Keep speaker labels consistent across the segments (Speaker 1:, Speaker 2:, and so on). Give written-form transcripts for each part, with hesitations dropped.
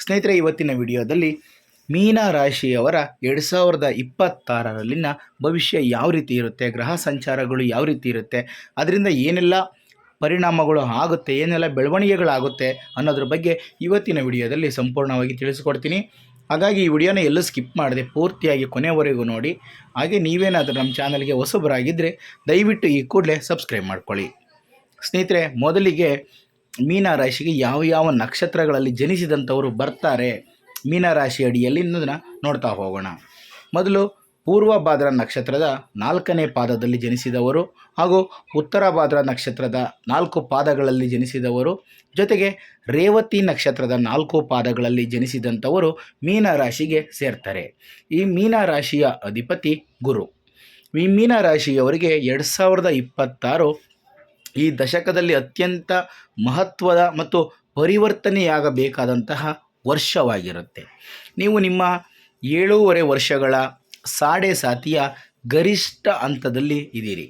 Speaker 1: ಸ್ನೇಹಿತರೆ, ಇವತ್ತಿನ ವಿಡಿಯೋದಲ್ಲಿ ಮೀನ ರಾಶಿಯವರ 2026ರಲ್ಲಿನ ಭವಿಷ್ಯ ಯಾವ ರೀತಿ ಇರುತ್ತೆ, ಗ್ರಹ ಸಂಚಾರಗಳು ಯಾವ ರೀತಿ ಇರುತ್ತೆ, ಅದರಿಂದ ಏನೆಲ್ಲ ಪರಿಣಾಮಗಳು ಆಗುತ್ತೆ, ಏನೆಲ್ಲ ಬೆಳವಣಿಗೆಗಳಾಗುತ್ತೆ ಅನ್ನೋದ್ರ ಬಗ್ಗೆ ಇವತ್ತಿನ ವಿಡಿಯೋದಲ್ಲಿ ಸಂಪೂರ್ಣವಾಗಿ ತಿಳಿಸಿಕೊಡ್ತೀನಿ. ಹಾಗಾಗಿ ಈ ವಿಡಿಯೋನ ಎಲ್ಲೂ ಸ್ಕಿಪ್ ಮಾಡದೆ ಪೂರ್ತಿಯಾಗಿ ಕೊನೆವರೆಗೂ ನೋಡಿ. ಹಾಗೆ ನೀವೇನಾದರೂ ನಮ್ಮ ಚಾನಲ್ಗೆ ಹೊಸಬರಾಗಿದ್ದರೆ ದಯವಿಟ್ಟು ಈ ಕೂಡಲೇ ಸಬ್ಸ್ಕ್ರೈಬ್ ಮಾಡ್ಕೊಳ್ಳಿ. ಸ್ನೇಹಿತರೆ, ಮೊದಲಿಗೆ ಮೀನ ರಾಶಿಗೆ ಯಾವ ಯಾವ ನಕ್ಷತ್ರಗಳಲ್ಲಿ ಜನಿಸಿದಂಥವರು ಬರ್ತಾರೆ ಮೀನರಾಶಿ ಅಡಿಯಲ್ಲಿ ಅನ್ನೋದನ್ನು ನೋಡ್ತಾ ಹೋಗೋಣ. ಮೊದಲು ಪೂರ್ವ ಭಾದ್ರ ನಕ್ಷತ್ರದ 4ನೇ ಪಾದದಲ್ಲಿ ಜನಿಸಿದವರು ಹಾಗೂ ಉತ್ತರ ಭಾದ್ರ ನಕ್ಷತ್ರದ 4 ಪಾದಗಳಲ್ಲಿ ಜನಿಸಿದವರು, ಜೊತೆಗೆ ರೇವತಿ ನಕ್ಷತ್ರದ 4 ಪಾದಗಳಲ್ಲಿ ಜನಿಸಿದಂಥವರು ಮೀನರಾಶಿಗೆ ಸೇರ್ತಾರೆ. ಈ ಮೀನರಾಶಿಯ ಅಧಿಪತಿ ಗುರು. ಈ ಮೀನರಾಶಿಯವರಿಗೆ 2026 ಈ ದಶಕದಲ್ಲಿ ಅತ್ಯಂತ ಮಹತ್ವದ ಮತ್ತು ಪರಿವರ್ತನೆಯಾಗಬೇಕಾದಂತಹ ವರ್ಷವಾಗಿರುತ್ತೆ. ನೀವು ನಿಮ್ಮ 7.5 ವರ್ಷಗಳ ಸಾಡೆ ಸಾತಿಯ ಗರಿಷ್ಠ ಹಂತದಲ್ಲಿ ಇದ್ದೀರಿ.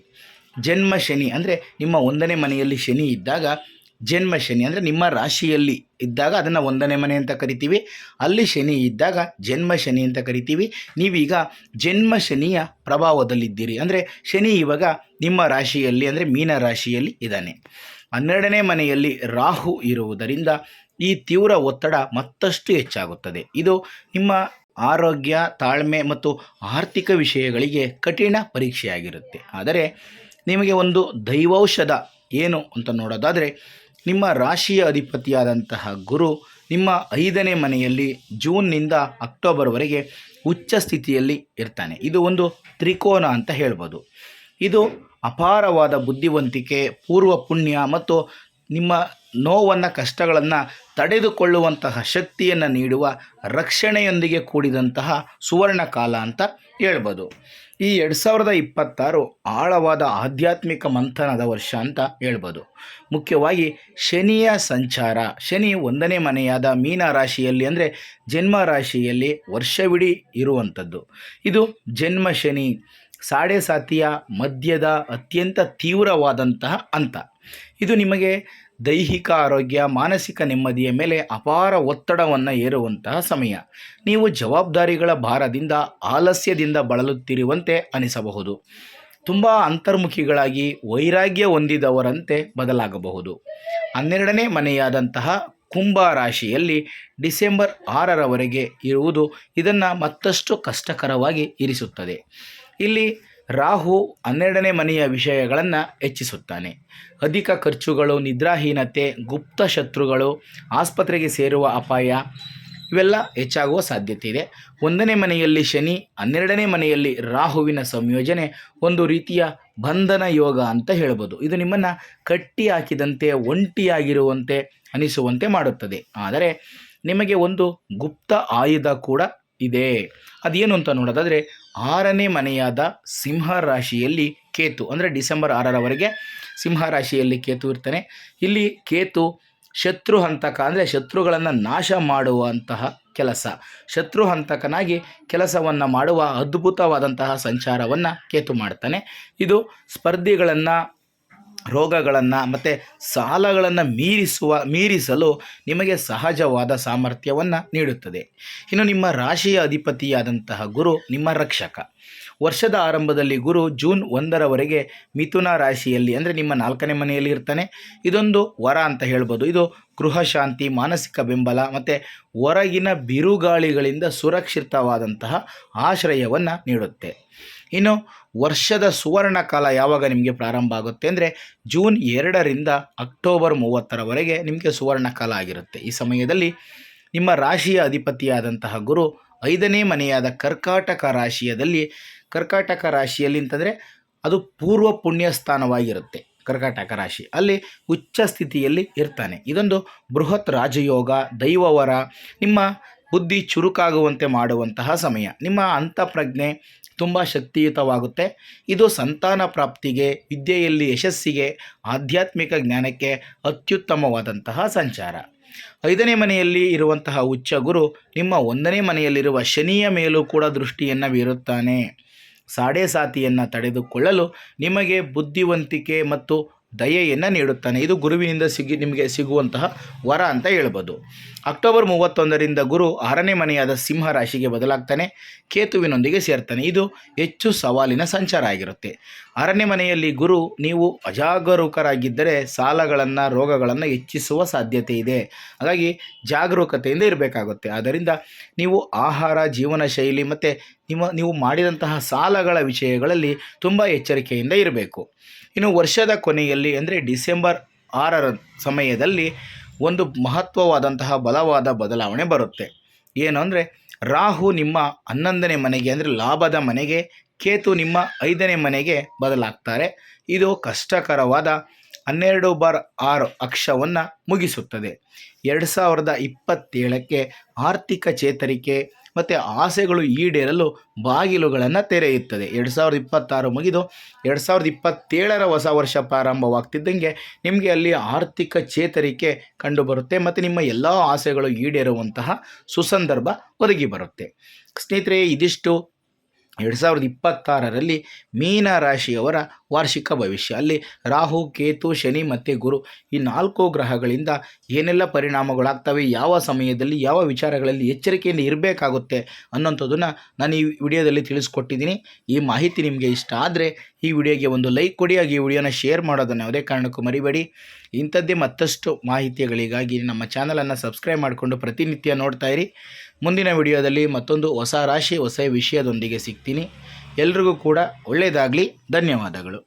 Speaker 1: ಜನ್ಮ ಶನಿ ಅಂದರೆ ನಿಮ್ಮ 1ನೇ ಮನೆಯಲ್ಲಿ ಶನಿ ಇದ್ದಾಗ, ಜನ್ಮ ಶನಿ ಅಂದರೆ ನಿಮ್ಮ ರಾಶಿಯಲ್ಲಿ ಇದ್ದಾಗ ಅದನ್ನು 1ನೇ ಮನೆ ಅಂತ ಕರಿತೀವಿ. ಅಲ್ಲಿ ಶನಿ ಇದ್ದಾಗ ಜನ್ಮ ಶನಿ ಅಂತ ಕರಿತೀವಿ. ನೀವೀಗ ಜನ್ಮ ಶನಿಯ ಪ್ರಭಾವದಲ್ಲಿದ್ದೀರಿ. ಅಂದರೆ ಶನಿ ಇವಾಗ ನಿಮ್ಮ ರಾಶಿಯಲ್ಲಿ ಅಂದರೆ ಮೀನ ರಾಶಿಯಲ್ಲಿ ಇದ್ದಾನೆ. 12ನೇ ಮನೆಯಲ್ಲಿ ರಾಹು ಇರುವುದರಿಂದ ಈ ತೀವ್ರ ಒತ್ತಡ ಮತ್ತಷ್ಟು ಹೆಚ್ಚಾಗುತ್ತದೆ. ಇದು ನಿಮ್ಮ ಆರೋಗ್ಯ, ತಾಳ್ಮೆ ಮತ್ತು ಆರ್ಥಿಕ ವಿಷಯಗಳಿಗೆ ಕಠಿಣ ಪರೀಕ್ಷೆಯಾಗಿರುತ್ತೆ. ಆದರೆ ನಿಮಗೆ ಒಂದು ದೈವೌಷಧ ಏನು ಅಂತ ನೋಡೋದಾದರೆ, ನಿಮ್ಮ ರಾಶಿಯ ಅಧಿಪತಿಯಾದಂತಹ ಗುರು ನಿಮ್ಮ 5ನೇ ಮನೆಯಲ್ಲಿ ಜೂನ್ನಿಂದ ಅಕ್ಟೋಬರ್ವರೆಗೆ ಉಚ್ಚ ಸ್ಥಿತಿಯಲ್ಲಿ ಇರ್ತಾನೆ. ಇದು ಒಂದು ತ್ರಿಕೋನ ಅಂತ ಹೇಳ್ಬೋದು. ಇದು ಅಪಾರವಾದ ಬುದ್ಧಿವಂತಿಕೆ, ಪೂರ್ವ ಪುಣ್ಯ ಮತ್ತು ನಿಮ್ಮ ನೋವನ್ನು, ಕಷ್ಟಗಳನ್ನು ತಡೆದುಕೊಳ್ಳುವಂತಹ ಶಕ್ತಿಯನ್ನು ನೀಡುವ ರಕ್ಷಣೆಯೊಂದಿಗೆ ಕೂಡಿದಂತಹ ಸುವರ್ಣ ಕಾಲ ಅಂತ ಹೇಳ್ಬೋದು. ಈ 2026 ಆಳವಾದ ಆಧ್ಯಾತ್ಮಿಕ ಮಂಥನದ ವರ್ಷ ಅಂತ ಹೇಳ್ಬೋದು. ಮುಖ್ಯವಾಗಿ ಶನಿಯ ಸಂಚಾರ, ಶನಿ 1ನೇ ಮನೆಯಾದ ಮೀನ ರಾಶಿಯಲ್ಲಿ ಅಂದರೆ ಜನ್ಮ ರಾಶಿಯಲ್ಲಿ ವರ್ಷವಿಡೀ ಇರುವಂಥದ್ದು. ಇದು ಜನ್ಮ ಶನಿ ಸಾಡೆ ಸಾತಿಯ ಮಧ್ಯದ ಅತ್ಯಂತ ತೀವ್ರವಾದಂತಹ ಹಂತ. ಇದು ನಿಮಗೆ ದೈಹಿಕ ಆರೋಗ್ಯ, ಮಾನಸಿಕ ನೆಮ್ಮದಿಯ ಮೇಲೆ ಅಪಾರ ಒತ್ತಡವನ್ನು ಹೇರುವಂತಹ ಸಮಯ. ನೀವು ಜವಾಬ್ದಾರಿಗಳ ಭಾರದಿಂದ, ಆಲಸ್ಯದಿಂದ ಬಳಲುತ್ತಿರುವಂತೆ ಅನಿಸಬಹುದು. ತುಂಬ ಅಂತರ್ಮುಖಿಗಳಾಗಿ ವೈರಾಗ್ಯ ಹೊಂದಿದವರಂತೆ ಬದಲಾಗಬಹುದು. 12ನೇ ಮನೆಯಾದಂತಹ ಕುಂಭ ರಾಶಿಯಲ್ಲಿ ಡಿಸೆಂಬರ್ 6ರವರೆಗೆ ಇರುವುದು ಇದನ್ನು ಮತ್ತಷ್ಟು ಕಷ್ಟಕರವಾಗಿ ಇರಿಸುತ್ತದೆ. ಇಲ್ಲಿ ರಾಹು 12ನೇ ಮನೆಯ ವಿಷಯಗಳನ್ನು ಹೆಚ್ಚಿಸುತ್ತಾನೆ. ಅಧಿಕ ಖರ್ಚುಗಳು, ನಿದ್ರಾಹೀನತೆ, ಗುಪ್ತ ಶತ್ರುಗಳು, ಆಸ್ಪತ್ರೆಗೆ ಸೇರುವ ಅಪಾಯ ಇವೆಲ್ಲ ಹೆಚ್ಚಾಗುವ ಸಾಧ್ಯತೆ ಇದೆ. 1ನೇ ಮನೆಯಲ್ಲಿ ಶನಿ, 12ನೇ ಮನೆಯಲ್ಲಿ ರಾಹುವಿನ ಸಂಯೋಜನೆ ಒಂದು ರೀತಿಯ ಬಂಧನ ಯೋಗ ಅಂತ ಹೇಳ್ಬೋದು. ಇದು ನಿಮ್ಮನ್ನು ಕಟ್ಟಿ ಹಾಕಿದಂತೆ, ಒಂಟಿಯಾಗಿರುವಂತೆ ಅನಿಸುವಂತೆ ಮಾಡುತ್ತದೆ. ಆದರೆ ನಿಮಗೆ ಒಂದು ಗುಪ್ತ ಆಯುಧ ಕೂಡ ಇದೆ. ಅದೇನು ಅಂತ ನೋಡೋದಾದರೆ, 6ನೇ ಮನೆಯಾದ ಸಿಂಹ ರಾಶಿಯಲ್ಲಿ ಕೇತು, ಅಂದರೆ ಡಿಸೆಂಬರ್ 6ರವರೆಗೆ ಸಿಂಹ ರಾಶಿಯಲ್ಲಿ ಕೇತು ಇರ್ತಾನೆ. ಇಲ್ಲಿ ಕೇತು ಶತ್ರು ಹಂತಕ, ಅಂದರೆ ಶತ್ರುಗಳನ್ನು ನಾಶ ಮಾಡುವಂತಹ ಕೆಲಸ, ಶತ್ರು ಹಂತಕನಾಗಿ ಕೆಲಸವನ್ನು ಮಾಡುವ ಅದ್ಭುತವಾದಂತಹ ಸಂಚಾರವನ್ನು ಕೇತು ಮಾಡ್ತಾನೆ. ಇದು ಸ್ಪರ್ಧಿಗಳನ್ನು, ರೋಗಗಳನ್ನು ಮತ್ತು ಸಾಲಗಳನ್ನು ಮೀರಿಸಲು ನಿಮಗೆ ಸಹಜವಾದ ಸಾಮರ್ಥ್ಯವನ್ನು ನೀಡುತ್ತದೆ. ಇನ್ನು ನಿಮ್ಮ ರಾಶಿಯ ಅಧಿಪತಿಯಾದಂತಹ ಗುರು ನಿಮ್ಮ ರಕ್ಷಕ. ವರ್ಷದ ಆರಂಭದಲ್ಲಿ ಗುರು ಜೂನ್ 1ರವರೆಗೆ ಮಿಥುನ ರಾಶಿಯಲ್ಲಿ ಅಂದರೆ ನಿಮ್ಮ 4ನೇ ಮನೆಯಲ್ಲಿ ಇರ್ತಾನೆ. ಇದೊಂದು ವರ ಅಂತ ಹೇಳ್ಬೋದು. ಇದು ಗೃಹ ಶಾಂತಿ, ಮಾನಸಿಕ ಬೆಂಬಲ ಮತ್ತು ಹೊರಗಿನ ಬಿರುಗಾಳಿಗಳಿಂದ ಸುರಕ್ಷಿತವಾದಂತಹ ಆಶ್ರಯವನ್ನು ನೀಡುತ್ತೆ. ಇನ್ನು ವರ್ಷದ ಸುವರ್ಣ ಕಾಲ ಯಾವಾಗ ನಿಮಗೆ ಪ್ರಾರಂಭ ಆಗುತ್ತೆ ಅಂದರೆ ಜೂನ್ 2ರಿಂದ ಅಕ್ಟೋಬರ್ 30ರವರೆಗೆ ನಿಮಗೆ ಸುವರ್ಣ ಕಾಲ ಆಗಿರುತ್ತೆ. ಈ ಸಮಯದಲ್ಲಿ ನಿಮ್ಮ ರಾಶಿಯ ಅಧಿಪತಿಯಾದಂತಹ ಗುರು 5ನೇ ಮನೆಯಾದ ಕರ್ಕಾಟಕ ರಾಶಿಯಲ್ಲಿ ಅಂತಂದರೆ ಅದು ಪೂರ್ವ ಪುಣ್ಯ ಸ್ಥಾನವಾಗಿರುತ್ತೆ. ಕರ್ಕಾಟಕ ರಾಶಿ ಅಲ್ಲಿ ಉಚ್ಚ ಸ್ಥಿತಿಯಲ್ಲಿ ಇರ್ತಾನೆ. ಇದೊಂದು ಬೃಹತ್ ರಾಜಯೋಗ, ದೈವವರ, ನಿಮ್ಮ ಬುದ್ಧಿ ಚುರುಕಾಗುವಂತೆ ಮಾಡುವಂತಹ ಸಮಯ. ನಿಮ್ಮ ಅಂತಃಪ್ರಜ್ಞೆ ತುಂಬ ಶಕ್ತಿಯುತವಾಗುತ್ತೆ. ಇದು ಸಂತಾನ ಪ್ರಾಪ್ತಿಗೆ, ವಿದ್ಯೆಯಲ್ಲಿ ಯಶಸ್ಸಿಗೆ, ಆಧ್ಯಾತ್ಮಿಕ ಜ್ಞಾನಕ್ಕೆ ಅತ್ಯುತ್ತಮವಾದಂತಹ ಸಂಚಾರ. 5ನೇ ಮನೆಯಲ್ಲಿ ಇರುವಂತಹ ಉಚ್ಚ ಗುರು ನಿಮ್ಮ 1ನೇ ಮನೆಯಲ್ಲಿರುವ ಶನಿಯ ಮೇಲೂ ಕೂಡ ದೃಷ್ಟಿಯನ್ನು ಬೀರುತ್ತಾನೆ. ಸಾಡೆ ಸಾತಿಯನ್ನು ತಡೆದುಕೊಳ್ಳಲು ನಿಮಗೆ ಬುದ್ಧಿವಂತಿಕೆ ಮತ್ತು ದಯೆಯನ್ನು ನೀಡುತ್ತಾನೆ. ಇದು ಗುರುವಿನಿಂದ ನಿಮಗೆ ಸಿಗುವಂತಹ ವರ ಅಂತ ಹೇಳ್ಬೋದು. ಅಕ್ಟೋಬರ್ 31ರಿಂದ ಗುರು 6ನೇ ಮನೆಯಾದ ಸಿಂಹ ರಾಶಿಗೆ ಬದಲಾಗ್ತಾನೆ, ಕೇತುವಿನೊಂದಿಗೆ ಸೇರ್ತಾನೆ. ಇದು ಹೆಚ್ಚು ಸವಾಲಿನ ಸಂಚಾರ ಆಗಿರುತ್ತೆ. 6ನೇ ಮನೆಯಲ್ಲಿ ಗುರು ನೀವು ಅಜಾಗರೂಕರಾಗಿದ್ದರೆ ಸಾಲಗಳನ್ನು ರೋಗಗಳನ್ನು ಹೆಚ್ಚಿಸುವ ಸಾಧ್ಯತೆ ಇದೆ. ಹಾಗಾಗಿ ಜಾಗರೂಕತೆಯಿಂದ ಇರಬೇಕಾಗುತ್ತೆ. ಆದ್ದರಿಂದ ನೀವು ಆಹಾರ, ಜೀವನ ಶೈಲಿ ಮತ್ತು ನೀವು ಮಾಡಿದಂತಹ ಸಾಲಗಳ ವಿಷಯಗಳಲ್ಲಿ ತುಂಬ ಎಚ್ಚರಿಕೆಯಿಂದ ಇರಬೇಕು. ಇನ್ನು ವರ್ಷದ ಕೊನೆಯಲ್ಲಿ ಅಂದರೆ ಡಿಸೆಂಬರ್ 6ರ ಸಮಯದಲ್ಲಿ ಒಂದು ಮಹತ್ವವಾದಂತಹ ಬಲವಾದ ಬದಲಾವಣೆ ಬರುತ್ತೆ. ಏನು ಅಂದರೆ ರಾಹು ನಿಮ್ಮ 11ನೇ ಮನೆಗೆ ಅಂದರೆ ಲಾಭದ ಮನೆಗೆ, ಕೇತು ನಿಮ್ಮ 5ನೇ ಮನೆಗೆ ಬದಲಾಗ್ತಾರೆ. ಇದು ಕಷ್ಟಕರವಾದ 12/6 ಅಕ್ಷವನ್ನು ಮುಗಿಸುತ್ತದೆ. 2027ಕ್ಕೆ ಆರ್ಥಿಕ ಚೇತರಿಕೆ ಮತ್ತು ಆಸೆಗಳು ಈಡೇರಲು ಬಾಗಿಲುಗಳನ್ನು ತೆರೆಯುತ್ತದೆ. 2026 ಮುಗಿದು 2027ರ ಹೊಸ ವರ್ಷ ಪ್ರಾರಂಭವಾಗ್ತಿದ್ದಂಗೆ ನಿಮಗೆ ಅಲ್ಲಿ ಆರ್ಥಿಕ ಚೇತರಿಕೆ ಕಂಡುಬರುತ್ತೆ ಮತ್ತು ನಿಮ್ಮ ಎಲ್ಲ ಆಸೆಗಳು ಈಡೇರುವಂತಹ ಸುಸಂದರ್ಭ ಒದಗಿ ಬರುತ್ತೆ. ಸ್ನೇಹಿತರೆ, ಇದಿಷ್ಟು 2026ರಲ್ಲಿ ಮೀನ ರಾಶಿಯವರ ವಾರ್ಷಿಕ ಭವಿಷ್ಯ. ಅಲ್ಲಿ ರಾಹು, ಕೇತು, ಶನಿ ಮತ್ತು ಗುರು ಈ 4 ಗ್ರಹಗಳಿಂದ ಏನೆಲ್ಲ ಪರಿಣಾಮಗಳಾಗ್ತವೆ, ಯಾವ ಸಮಯದಲ್ಲಿ ಯಾವ ವಿಚಾರಗಳಲ್ಲಿ ಎಚ್ಚರಿಕೆಯಿಂದ ಇರಬೇಕಾಗುತ್ತೆ ಅನ್ನೋಂಥದ್ದನ್ನು ನಾನು ಈ ವಿಡಿಯೋದಲ್ಲಿ ತಿಳಿಸ್ಕೊಟ್ಟಿದ್ದೀನಿ. ಈ ಮಾಹಿತಿ ನಿಮಗೆ ಇಷ್ಟ ಆದರೆ ಈ ವಿಡಿಯೋಗೆ ಒಂದು ಲೈಕ್ ಕೊಡಿ, ಹಾಗೆ ಈ ವಿಡಿಯೋನ ಶೇರ್ ಮಾಡೋದನ್ನು ಯಾವುದೇ ಕಾರಣಕ್ಕೂ ಮರಿಬೇಡಿ. ಇಂಥದ್ದೇ ಮತ್ತಷ್ಟು ಮಾಹಿತಿಗಳಿಗಾಗಿ ನಮ್ಮ ಚಾನಲನ್ನು ಸಬ್ಸ್ಕ್ರೈಬ್ ಮಾಡಿಕೊಂಡು ಪ್ರತಿನಿತ್ಯ ನೋಡ್ತಾ ಇರಿ. ಮುಂದಿನ ವಿಡಿಯೋದಲ್ಲಿ ಮತ್ತೊಂದು ಹೊಸ ರಾಶಿ ಹೊಸ ವಿಷಯದೊಂದಿಗೆ ಸಿಗ್ತೀನಿ. ಎಲ್ರಿಗೂ ಕೂಡ ಒಳ್ಳೆಯದಾಗಲಿ. ಧನ್ಯವಾದಗಳು.